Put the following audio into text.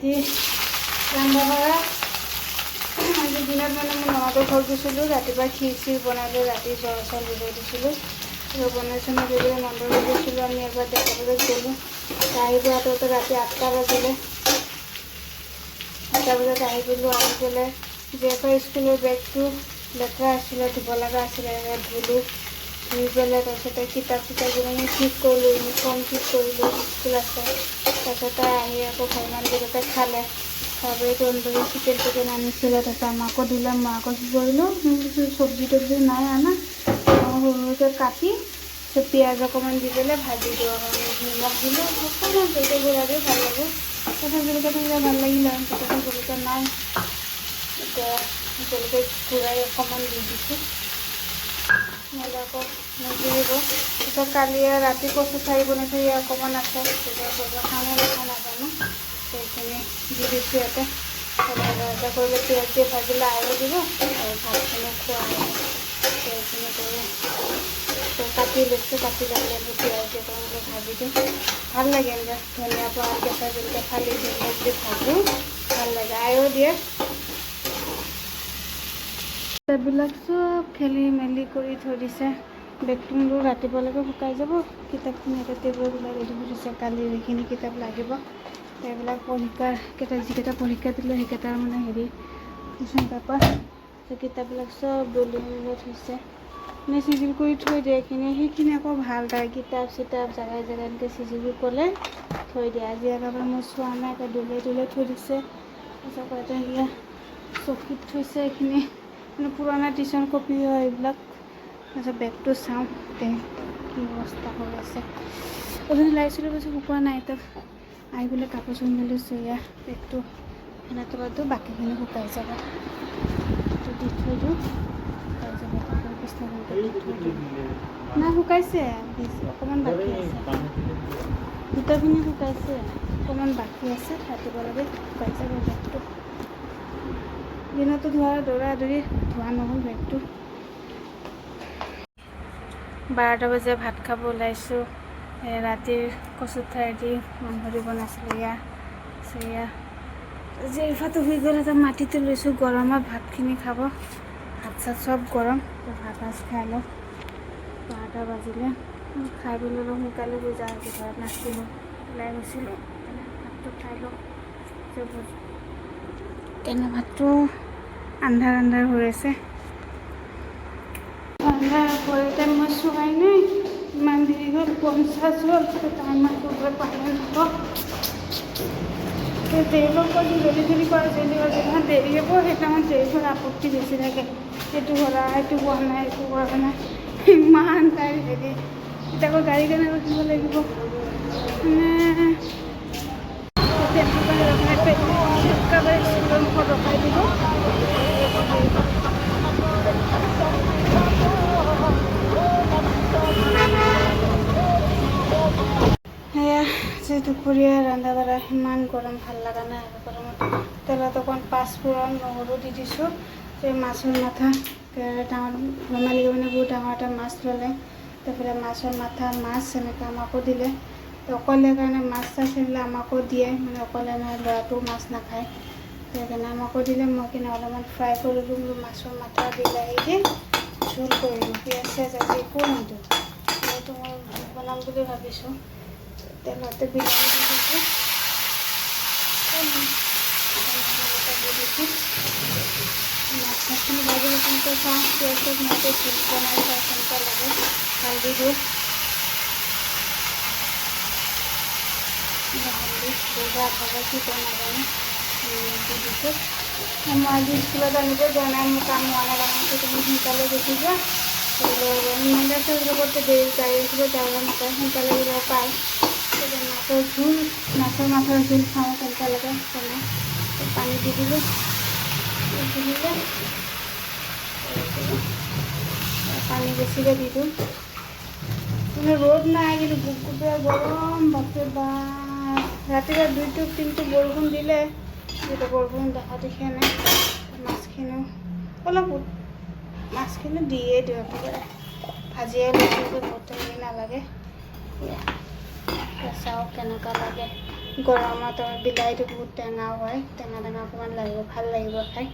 ৰাতি ৰন্ধা বঢ়া আজি দিনত মানে মই ননদৰ ঘৰত গৈছিলোঁ ৰাতিপুৱা খীৰ চিৰ বনালোঁ ৰাতি জ্বৰ চৰ বুজাই দিছিলোঁ বনাইছোঁ মই মন্দিৰত গৈছিলোঁ আমি এবাৰ 10টা বজাত গ'লোঁ আহিব হাততে ৰাতি 8টা বাজিলে 8টা বজাত আহি গ'লোঁ আহি পেলাই জীয়েকৰ স্কুলৰ বেগটো লেতেৰা আছিলে ধুব লগা আছিলে ধুলোঁ ধুই পেলাই তাৰপিছতে কিতাপ চিতাপবোৰ ঠিক কৰিলোঁ ইউনিফৰ্ম ঠিক কৰিলোঁ স্কুল আছে তাৰপিছতে আহি আকৌ ঘৰ মানুহবিলাকে খালে খাবই তন্দুৰী চিকেন টিকেন আনিছিলে তাৰপিছত আমাকো দিলে মই আকৌ কি কৰিলোঁ চব্জি তব্জি নাই আনা সৰু সৰুকৈ কাটি পিঁয়াজ অকণমান দি পেলাই ভাজি দিওঁ নিমখ দিলোঁ অকণমান জলকীয়া গুড়া দিওঁ ভাল লাগে তাতে জলকীয়া দিলে ভাল লাগিলে আৰু তাতে জলকীয়া নাই এতিয়া জলকীয়া গুড়াই অকণমান দি দিছোঁ নহ'লে আকৌ নিদিব তাৰপিছত কালি ৰাতি কচু ঠাৰি বনাইছোঁ অকণমান আছে তেতিয়া খাওঁ নাখাওঁ নাজানো সেইখিনি দি দিছোঁ ইয়াতে ভাজা কৰিলে পিঁয়াজ দিয়ে ভাজিলে আৰু দিব আৰু ভাতখিনি খোৱা সেইখিনি কৰি কাটি লৈছোঁ কাটি লাগিলে পিঁয়াজ দিয়ে তাৰমানে ভাজি দিওঁ ভাল লাগে এনেকৈ ধনিয়া পাত কেঁচা জলকীয়া ফালি ধনিয়া যদি ভাজোঁ ভাল লাগে আয়ো দিয়ে এইবিলাক চব খেলি মেলি কৰি থৈ দিছে বেগটো মোৰ ৰাতিপুৱালৈকে শুকাই যাব কিতাপখিনি এটা টেবুলবিলাক ৰেডি কৰি দিছে কালি এইখিনি কিতাপ লাগিব এইবিলাক পৰীক্ষাৰ যিকেইটা পৰীক্ষা দিলোঁ সেইকেইটাৰ মানে হেৰি কুৱেশ্যন পেপাৰ সেই কিতাপবিলাক চব দলি মেলি থৈছে মানে চিজিল কৰি থৈ দিয়ে সেইখিনি আকৌ ভাল তাৰ কিতাপ চিতাপ জেগাই জেগাই এনেকৈ চিজিল ক'লে থৈ দিয়ে আজি একেবাৰে মই চোৱা নাই একে দলিয়াই থৈ দিছে তাৰপিছত এটা সেয়া চকীত থৈছে এইখিনি মানে পুৰণা টিউশ্যন কপি হয় এইবিলাক তাৰপিছত বেগটো চাওঁ কি অৱস্থা হৈ আছে অথনি লাইছিলোঁ পাছত শুকোৱা নাই তাত আহি পেলাই কাপোৰ চোৰ মেলিছোঁ এয়া বেগটো সেনে তলতো বাকীখিনি শুকাই যাব এইটো দি থৈ দিওঁ শুকাই যাব কাপোৰ বিছনাখনতে দি থৈ দিওঁ নাই শুকাইছে অকণমান বাকী আছে দুটাখিনি শুকাইছে অকণমান বাকী আছে ৰাতিপুৱা লাগে শুকাই যাব বেগটো দিনতো দৌৰা দৌৰি ধোৱা নহ'ল বেগটো 12টা বজাত ভাত খাব ওলাইছোঁ ৰাতিৰ কচু ঠাৰি দি মাংস দি বনাইছিলোঁ এয়া জিৰফাটো হৈ গ'ল এটা মাটিটো লৈছোঁ গৰমত ভাতখিনি খাব ভাত চাত চব গৰম ভাত খাই লওঁ 12টা বাজিলে খাই পেলাই অলপ সোনকালে গৈ যাওঁ ঘৰত নাছিলোঁ ওলাই গৈছিলোঁ ভাতটো খাই লওঁ তেনে ভাতটো আন্ধাৰ আন্ধাৰ হৈ আছে আন্ধাৰ কৰোঁতে মই চোৱাই নাই ইমান দেৰি হ'ল 50 হ'ল টাইমত গৈ পালে নহ'ব দেৰি হ'ল জলদি কৰা জলদি হ'ল যিমান দেৰি হ'ব সেইকাৰণে দেৰি হ'ল আপত্তি বেছি থাকে এইটো কৰা সেইটো হোৱা নাই এইটো কৰা নাই ইমান টাইম হেৰি এতিয়া আকৌ গাড়ী কাৰণে ৰখিব লাগিব ৰখাই দিব সেয়া যে দুপৰীয়া ৰন্ধা বঢ়া ইমান গৰম ভাল লগা নাই আৰু গৰমত তেলত অকণ পাঁচফোৰণ নহৰু দি দিছোঁ যে মাছৰ মাথা ডাঙৰ মালিকে মানে বহুত ডাঙৰ এটা মাছ ল'লে তাৰপিছত মাছৰ মাথা মাছ এনেকৈ আমাকো দিলে অকলে কাৰণে মাছ চাছ সেইবিলাক আমাকো দিয়ে মানে অকলে নহয় ল'ৰাটোও মাছ নাখায় সেইকাৰণে আমাকো দিলে মই কিনে অলপমান ফ্ৰাই কৰিলোঁ মাছৰ মাথা বিলাহী দি জোল কৰিলোঁ পিঁয়াজ চিয়াজ আজি একো নিদিওঁ এইটো মই জোল বনাম বুলি ভাবিছোঁ তেলতে বিলাহী দি দিছোঁ মাছখিনি ভাজি কেনেকৈ চাওঁ পিঁয়াজ চিয়াজ মতে জোল বনাই চাওঁ কেনেকুৱা লাগে হালধি দিওঁ হালধি বগা ভগা কি কয় নাজানো দি দিছোঁ মই আজি স্কুলত আনিব যোৱা নাই মোৰ কাম হোৱা নাই কাৰণে তুমি সোনকালে গুচি যোৱা মেণ্ডাছৰ লগতে দেৰি গাড়ী স্কুলত যাব নাপায় সোনকালে যাব পায় মাছৰ মাথৰ জোল খাওঁ কেনেকুৱা লাগে বনাই পানী দি দিলোঁ পানী বেছিকৈ দি দিওঁ মানে ৰ'দ নাই কিন্তু গুপগুপীয়া গৰম বাপৰে বাপ ৰাতিপুৱা 2-3 বৰষুণ দিলে যেতিয়া বৰষুণ দেখা দেখে নাই মাছখিনিও অলপ মাছখিনি দিয়ে দিওঁ একেবাৰে ভাজিয়ে লৈছোঁ যে গোটেই নালাগে চাওক কেনেকুৱা লাগে গৰমত বিলাহীটো বহুত টেঙাও হয়, টেঙা টেঙা অকণমান লাগিব, ভাল লাগিব খাই।